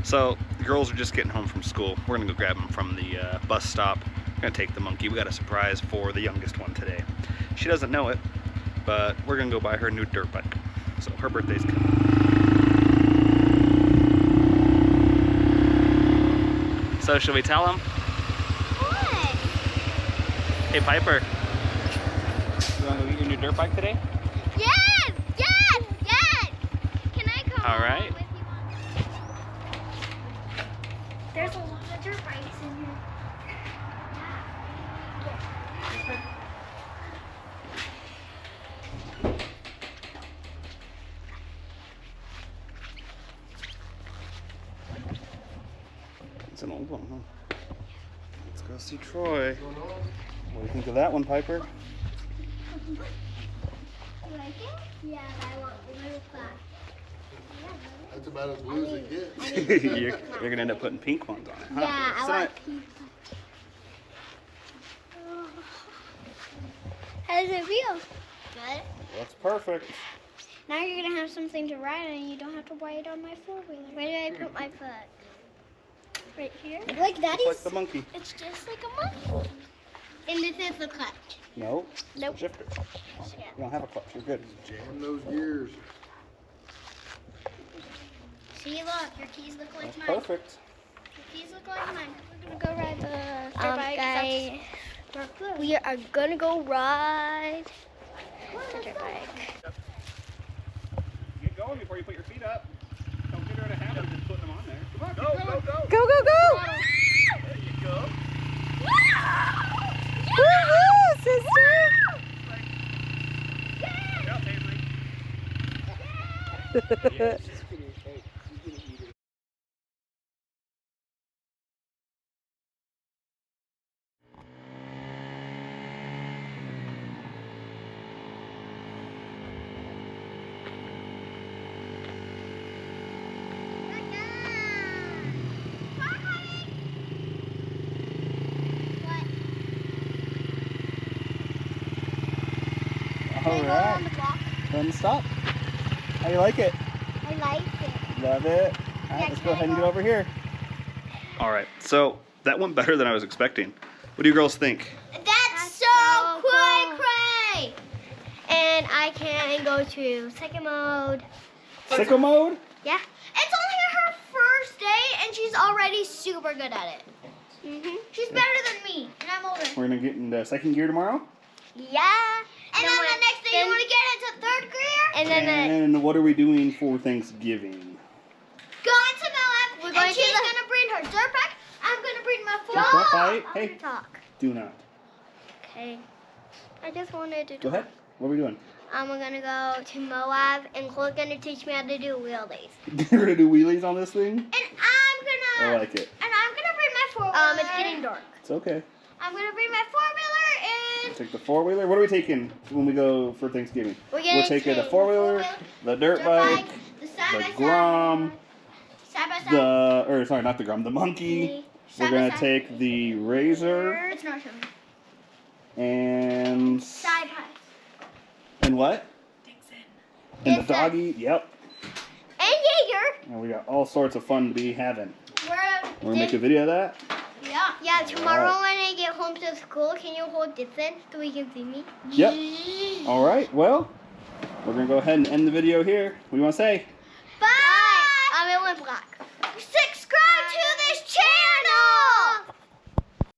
So the girls are just getting home from school. We're gonna go grab them from the bus stop. We're gonna take the monkey. We got a surprise for the youngest one today. She doesn't know it, but we're gonna go buy her a new dirt bike. So her birthday's coming. So should we tell them? What? Hey Piper, you wanna go get your new dirt bike today? Yes! Yes! Yes! Can I come All right. with you? There's a lot of dirt bikes in here. It's an old one, huh? Let's go see Troy. What do you think of that one, Piper? You like it? Yeah, I want blue class. That's about as blue as it gets. you're gonna end up putting pink ones on it, huh? Yeah, I So want pink. How does it feel? Good. that's perfect. Now you're gonna have something to ride on and you don't have to ride on my four-wheeler. Where did I put my foot? Right here? Like that Just is. like the monkey. It's just like a monkey. And this is the clutch. No. Nope. Shifter. You don't have a clutch. You're good. Jam those gears. See, look, your keys look like That's mine. perfect. Your keys look like mine. We're gonna go ride the dirt bike. Guys, Dark blue. we are gonna go ride the dirt bike. Get going before you put your feet up. Don't get her in a habit of just putting them on there. Come on, Go, go, go. Go, go, go! There you go. Woohoo, sister! Get up, Paisley. Yes. All right. Then stop. How you like it? I like it. Love it. All right, let's go ahead and get over here. All right, so that went better than I was expecting. What do you girls think? That's so cool. cray. And I can go to second mode. Sicko mode? Yeah. It's only her first day and she's already super good at it. She's better than me, and I'm older. We're gonna get into second gear tomorrow. Yeah. And then the next day you want to get into third gear? And then And what are we doing for Thanksgiving? Going to Moab, We're and going to she's the- going to bring her dirt bike. I'm going to bring my phone. Don't fight. I Hey, want to talk. do not. Okay. I just wanted to talk. Go ahead. What are we doing? I'm gonna go to Moab, and Chloe's gonna teach me how to do wheelies. You're gonna do wheelies on this thing? And I'm I going like it. to bring my four-wheeler. It's getting dark. It's okay. I'm going to bring my four-wheeler and... Take the four-wheeler. What are we taking when we go for Thanksgiving? We're gonna We're taking the take four-wheeler, the dirt bike, the the side-by-side. Grom, Side-by-side. not the Grom, the monkey. We're Side by gonna side. take the Razor It's not showing. and Side-by. what? And the Dixon. doggy. Yep. And Jaeger. And we got all sorts of fun to be having. We're We're gonna make a video of that. Yeah. Yeah, tomorrow Alright. when I get home to school, can you hold this in so we can see me? Yep. All right. Well, we're gonna go ahead and end the video here. What do you want to say? Bye. I'm in Black.